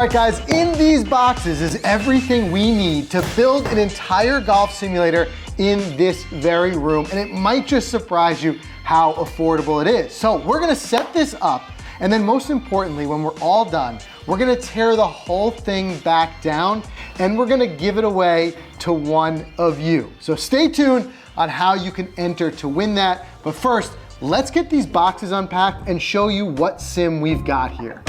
All right guys, in these boxes is everything we need to build an entire golf simulator in this very room, and it might just surprise you how affordable it is. So we're gonna set this up, and then most importantly, when we're all done, we're gonna tear the whole thing back down, and we're gonna give it away to one of you. So stay tuned on how you can enter to win that. But first, let's get these boxes unpacked and show you what sim we've got here.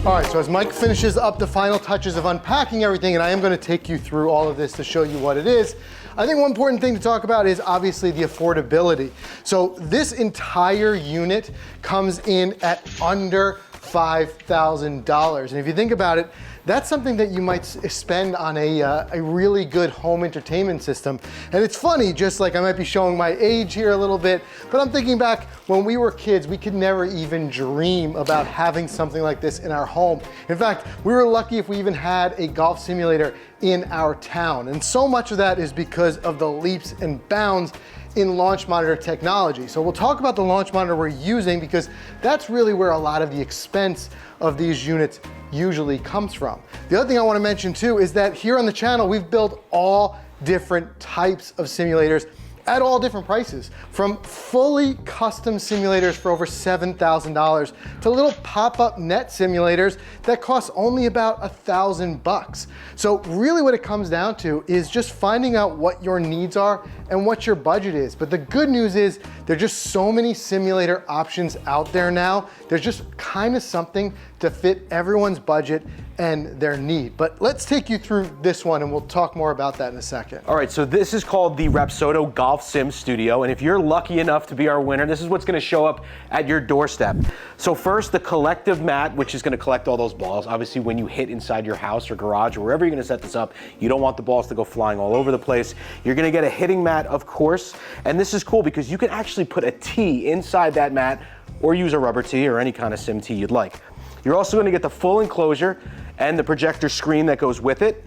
All right, so as Mike finishes up the final touches of unpacking everything, and I am gonna take you through all of this to show you what it is, I think one important thing to talk about is obviously the affordability. So this entire unit comes in at under $5,000. And if you think about it, that's something that you might spend on a really good home entertainment system. And it's funny, just like I might be showing my age here a little bit, but I'm thinking back when we were kids, we could never even dream about having something like this in our home. In fact, we were lucky if we even had a golf simulator in our town. And so much of that is because of the leaps and bounds in launch monitor technology. So we'll talk about the launch monitor we're using because that's really where a lot of the expense of these units usually comes from. The other thing I want to mention too is that here on the channel, we've built all different types of simulators at all different prices, from fully custom simulators for over $7,000 to little pop-up net simulators that cost only about $1,000. So really what it comes down to is just finding out what your needs are and what your budget is. But the good news is there are just so many simulator options out there now. There's just kind of something to fit everyone's budget and their need. But let's take you through this one and we'll talk more about that in a second. All right, so this is called the Rapsodo Golf Sim Studio, and if you're lucky enough to be our winner, this is what's gonna show up at your doorstep. So first, the collective mat, which is gonna collect all those balls. Obviously, when you hit inside your house or garage or wherever you're gonna set this up, you don't want the balls to go flying all over the place. You're gonna get a hitting mat, of course, and this is cool because you can actually put a tee inside that mat or use a rubber tee or any kind of sim tee you'd like. You're also gonna get the full enclosure and the projector screen that goes with it.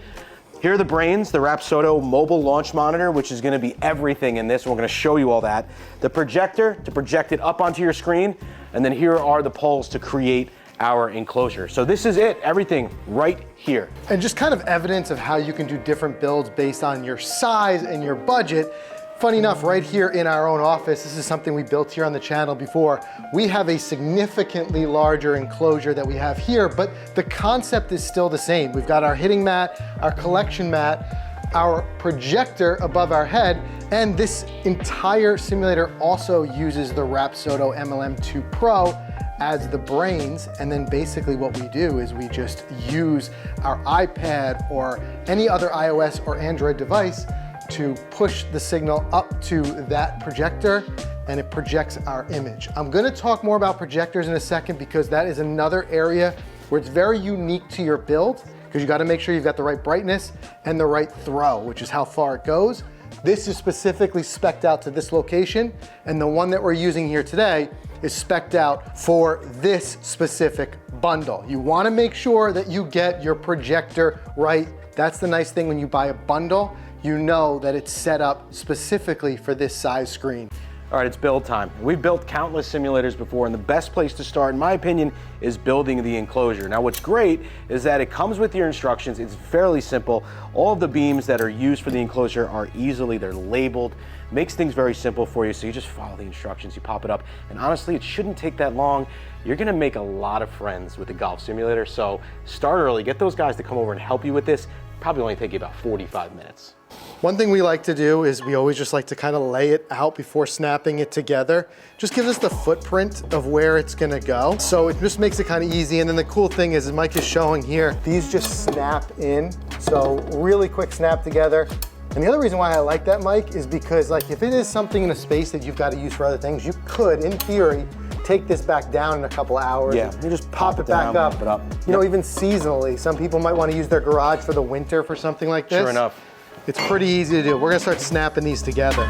Here are the brains, the Rapsodo mobile launch monitor, which is gonna be everything in this. We're gonna show you all that. The projector to project it up onto your screen, and then here are the poles to create our enclosure. So this is it, everything right here. And just kind of evidence of how you can do different builds based on your size and your budget. Funny enough, right here in our own office, this is something we built here on the channel before. We have a significantly larger enclosure that we have here, but the concept is still the same. We've got our hitting mat, our collection mat, our projector above our head, and this entire simulator also uses the Rapsodo MLM2 Pro as the brains, and then basically what we do is we just use our iPad or any other iOS or Android device to push the signal up to that projector, and it projects our image. I'm gonna talk more about projectors in a second because that is another area where it's very unique to your build because you gotta make sure you've got the right brightness and the right throw, which is how far it goes. This is specifically spec'd out to this location, and the one that we're using here today is spec'd out for this specific bundle. You wanna make sure that you get your projector right. That's the nice thing when you buy a bundle. You know that it's set up specifically for this size screen. All right, it's build time. We've built countless simulators before, and the best place to start, in my opinion, is building the enclosure. Now, what's great is that it comes with your instructions. It's fairly simple. All of the beams that are used for the enclosure are they're labeled. Makes things very simple for you, so you just follow the instructions, you pop it up, and honestly, it shouldn't take that long. You're gonna make a lot of friends with the golf simulator, so start early. Get those guys to come over and help you with this. Probably only take you about 45 minutes. One thing we like to do is we always just like to kind of lay it out before snapping it together. Just gives us the footprint of where it's gonna go. So it just makes it kind of easy. And then the cool thing is, as Mike is showing here, these just snap in. So really quick snap together. And the other reason why I like that, Mike, is because like if it is something in a space that you've got to use for other things, you could, in theory, take this back down in a couple of hours. Yeah, you just pop it back up. Pop it up. You know, even seasonally, some people might want to use their garage for the winter for something like this. Sure enough. It's pretty easy to do. We're gonna start snapping these together.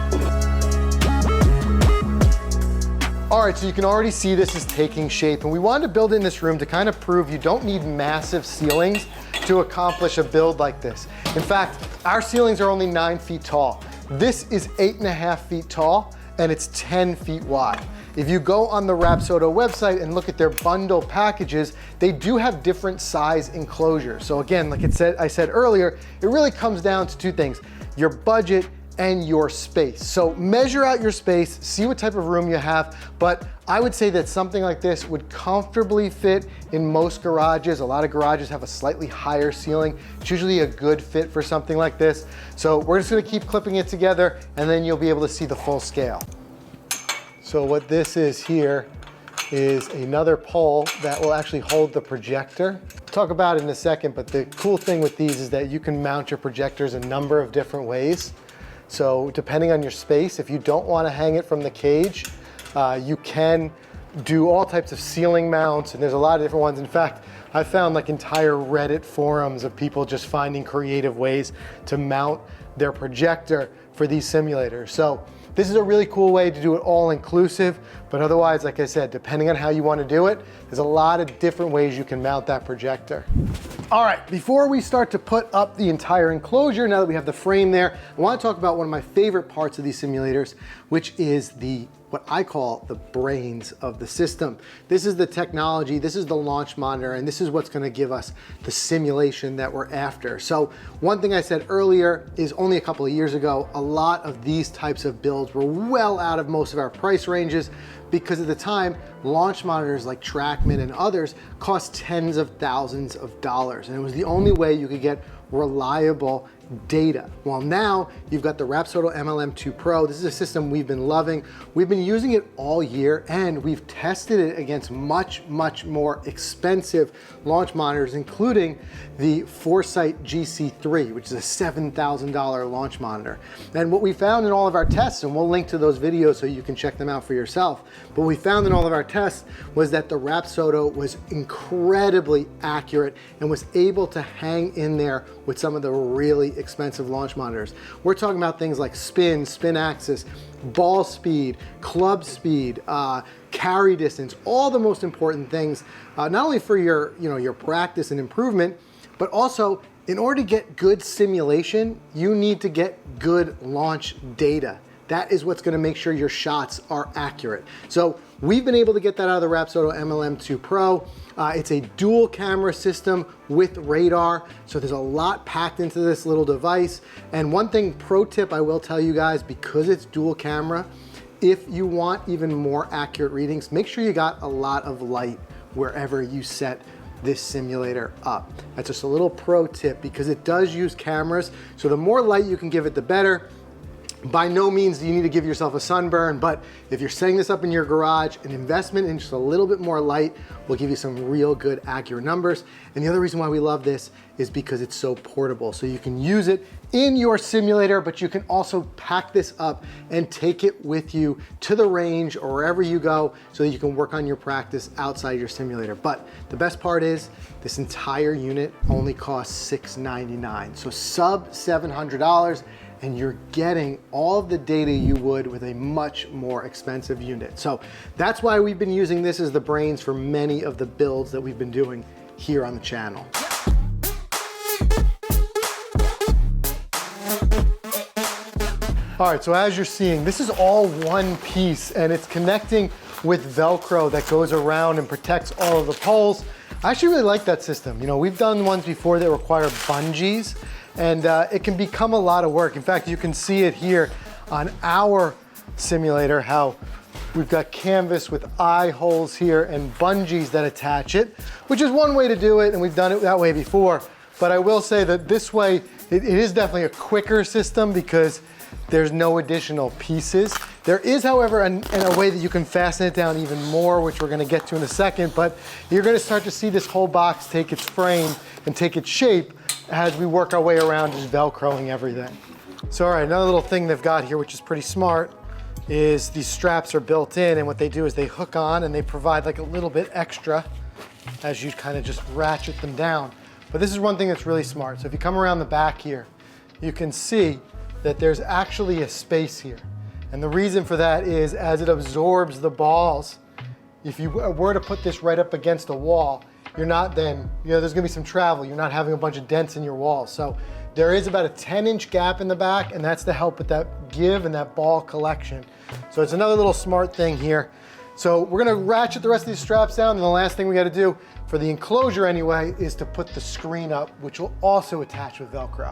All right, so you can already see this is taking shape, and we wanted to build in this room to kind of prove you don't need massive ceilings to accomplish a build like this. In fact, our ceilings are only 9 feet tall. This is 8.5 feet tall, and it's 10 feet wide. if you go on the Rapsodo website and look at their bundle packages, they do have different size enclosures. So again, like I said earlier, it really comes down to two things, your budget and your space. So measure out your space, see what type of room you have, but I would say that something like this would comfortably fit in most garages. A lot of garages have a slightly higher ceiling. It's usually a good fit for something like this. So we're just gonna keep clipping it together and then you'll be able to see the full scale. So what this is here is another pole that will actually hold the projector. We'll talk about it in a second, but the cool thing with these is that you can mount your projectors a number of different ways. So depending on your space, if you don't want to hang it from the cage, you can do all types of ceiling mounts, and there's a lot of different ones. In fact, I found like entire Reddit forums of people just finding creative ways to mount their projector for these simulators. So this is a really cool way to do it all inclusive, but otherwise, like I said, depending on how you want to do it, there's a lot of different ways you can mount that projector. All right, before we start to put up the entire enclosure, now that we have the frame there, I want to talk about one of my favorite parts of these simulators, which is what I call the brains of the system. This is the technology, this is the launch monitor, and this is what's gonna give us the simulation that we're after. So one thing I said earlier is only a couple of years ago, a lot of these types of builds were well out of most of our price ranges because at the time, launch monitors like TrackMan and others cost tens of thousands of dollars, and it was the only way you could get reliable data. Well, now you've got the Rapsodo MLM2 Pro. This is a system we've been loving. We've been using it all year and we've tested it against much, much more expensive launch monitors, including the Foresight GC3, which is a $7,000 launch monitor. And what we found in all of our tests, and we'll link to those videos so you can check them out for yourself, but what we found in all of our tests was that the Rapsodo was incredibly accurate and was able to hang in there with some of the really expensive launch monitors. We're talking about things like spin axis, ball speed, club speed, carry distance, all the most important things, not only for your practice and improvement, but also in order to get good simulation, you need to get good launch data. That is what's gonna make sure your shots are accurate. So we've been able to get that out of the Rapsodo MLM2 Pro. It's a dual camera system with radar. So there's a lot packed into this little device. And one thing, pro tip I will tell you guys, because it's dual camera, if you want even more accurate readings, make sure you got a lot of light wherever you set this simulator up. That's just a little pro tip because it does use cameras. So the more light you can give it, the better. By no means do you need to give yourself a sunburn, but if you're setting this up in your garage, an investment in just a little bit more light will give you some real good accurate numbers. And the other reason why we love this is because it's so portable. So you can use it in your simulator, but you can also pack this up and take it with you to the range or wherever you go so that you can work on your practice outside your simulator. But the best part is this entire unit only costs $699. So sub $700. And you're getting all of the data you would with a much more expensive unit. So that's why we've been using this as the brains for many of the builds that we've been doing here on the channel. All right, so as you're seeing, this is all one piece and it's connecting with Velcro that goes around and protects all of the poles. I actually really like that system. You know, we've done ones before that require bungees, and it can become a lot of work. In fact, you can see it here on our simulator, how we've got canvas with eye holes here and bungees that attach it, which is one way to do it, and we've done it that way before. But I will say that this way, it is definitely a quicker system because there's no additional pieces. There is, however, a way that you can fasten it down even more, which we're gonna get to in a second, but you're gonna start to see this whole box take its frame and take its shape as we work our way around just Velcroing everything. So all right, another little thing they've got here, which is pretty smart, is these straps are built in, and what they do is they hook on and they provide like a little bit extra as you kind of just ratchet them down. But this is one thing that's really smart. So if you come around the back here, you can see that there's actually a space here. And the reason for that is as it absorbs the balls, if you were to put this right up against a wall, you're not then, there's gonna be some travel. You're not having a bunch of dents in your wall. So there is about a 10-inch gap in the back, and that's to help with that give and that ball collection. So it's another little smart thing here. So we're gonna ratchet the rest of these straps down, and the last thing we gotta do, for the enclosure anyway, is to put the screen up, which will also attach with Velcro.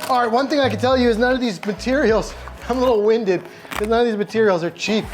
All right, one thing I can tell you is none of these materials, I'm a little winded, because none of these materials are cheap,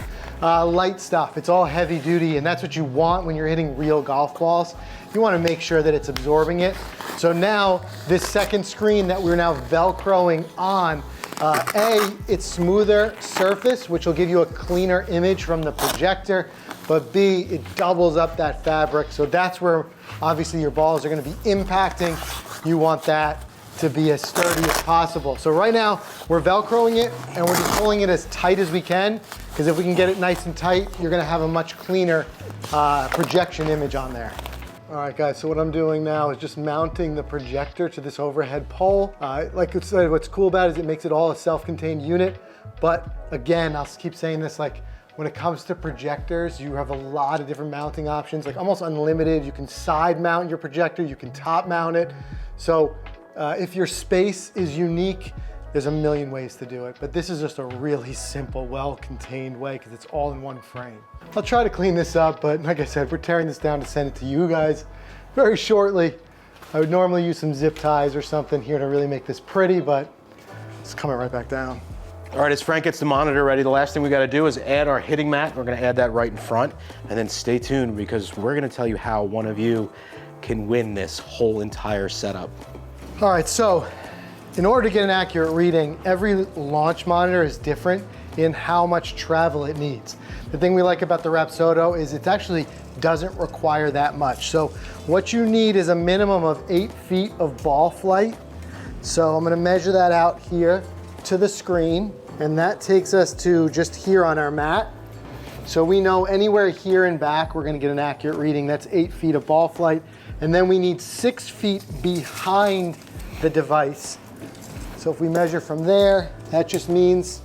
light stuff. It's all heavy duty, and that's what you want when you're hitting real golf balls. You want to make sure that it's absorbing it. So now, this second screen that we're now Velcroing on, A, it's smoother surface, which will give you a cleaner image from the projector, but B, it doubles up that fabric. So that's where, obviously, your balls are going to be impacting. You want that to be as sturdy as possible. So right now, we're Velcroing it, and we're just pulling it as tight as we can, because if we can get it nice and tight, you're gonna have a much cleaner projection image on there. All right, guys, so what I'm doing now is just mounting the projector to this overhead pole. Like I said, what's cool about it is it makes it all a self-contained unit, but again, I'll keep saying this, like, when it comes to projectors, you have a lot of different mounting options, like almost unlimited. You can side mount your projector, you can top mount it. So if your space is unique, there's a million ways to do it, but this is just a really simple, well-contained way because it's all in one frame. I'll try to clean this up, but like I said, we're tearing this down to send it to you guys very shortly. I would normally use some zip ties or something here to really make this pretty, but it's coming right back down. All right, as Frank gets the monitor ready, the last thing we gotta do is add our hitting mat. We're gonna add that right in front, and then stay tuned because we're gonna tell you how one of you can win this whole entire setup. All right, so in order to get an accurate reading, every launch monitor is different in how much travel it needs. The thing we like about the Rapsodo is it actually doesn't require that much. So what you need is a minimum of 8 feet of ball flight. So I'm gonna measure that out here to the screen, and that takes us to just here on our mat. So we know anywhere here and back, we're gonna get an accurate reading. That's 8 feet of ball flight. And then we need 6 feet behind the device. So if we measure from there, that just means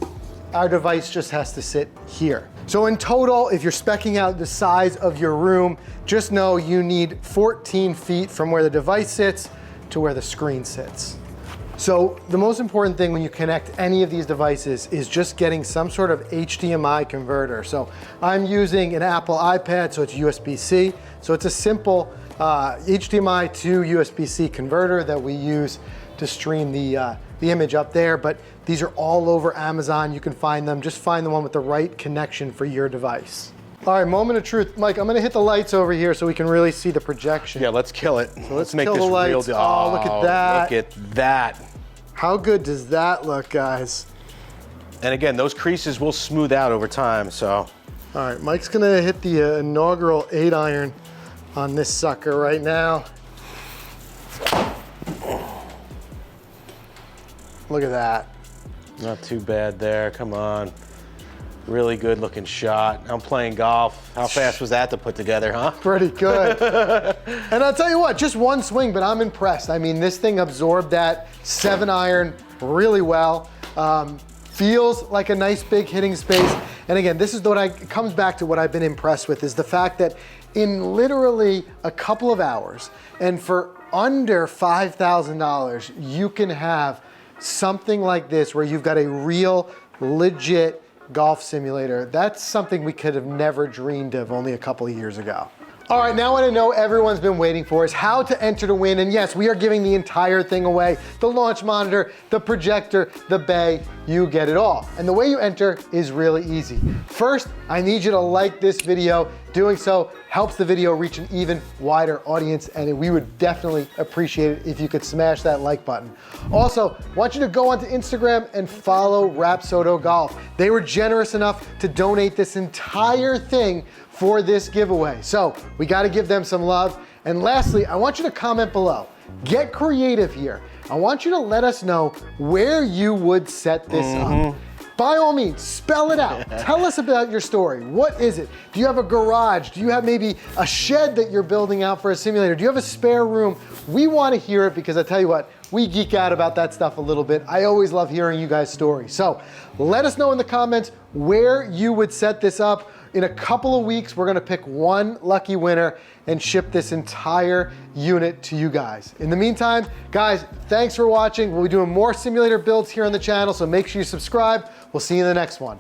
our device just has to sit here. So in total, if you're speccing out the size of your room, just know you need 14 feet from where the device sits to where the screen sits. So the most important thing when you connect any of these devices is just getting some sort of HDMI converter. So I'm using an Apple iPad, so it's USB-C. So it's a simple HDMI to USB-C converter that we use to stream the image up there, but these are all over Amazon. You can find them. Just find the one with the right connection for your device. All right, moment of truth. Mike, I'm gonna hit the lights over here so we can really see the projection. Yeah, let's kill it. So let's make kill this the lights. real deal. Oh, look at that. Look at that. How good does that look, guys? And again, those creases will smooth out over time, so. All right, Mike's gonna hit the inaugural 8-iron on this sucker right now. Look at that. Not too bad there, come on. Really good looking shot. I'm playing golf. How fast was that to put together, huh? Pretty good. And I'll tell you what, just one swing, but I'm impressed. I mean, this thing absorbed that 7-iron really well. Feels like a nice big hitting space. And again, this is what it comes back to what I've been impressed with is the fact that in literally a couple of hours and for under $5,000, you can have something like this where you've got a real, legit golf simulator. That's something we could have never dreamed of only a couple of years ago. All right, now what I know everyone's been waiting for is how to enter to win. And yes, we are giving the entire thing away. The launch monitor, the projector, the bay, you get it all. And the way you enter is really easy. First, I need you to like this video. Doing so helps the video reach an even wider audience, and we would definitely appreciate it if you could smash that like button. Also, I want you to go onto Instagram and follow Rapsodo Golf. They were generous enough to donate this entire thing for this giveaway. So we gotta give them some love. And lastly, I want you to comment below. Get creative here. I want you to let us know where you would set this up. By all means, spell it out. Tell us about your story. What is it? Do you have a garage? Do you have maybe a shed that you're building out for a simulator? Do you have a spare room? We want to hear it because I tell you what, we geek out about that stuff a little bit. I always love hearing you guys' stories. So let us know in the comments where you would set this up. In a couple of weeks, we're gonna pick one lucky winner and ship this entire unit to you guys. In the meantime, guys, thanks for watching. We'll be doing more simulator builds here on the channel, so make sure you subscribe. We'll see you in the next one.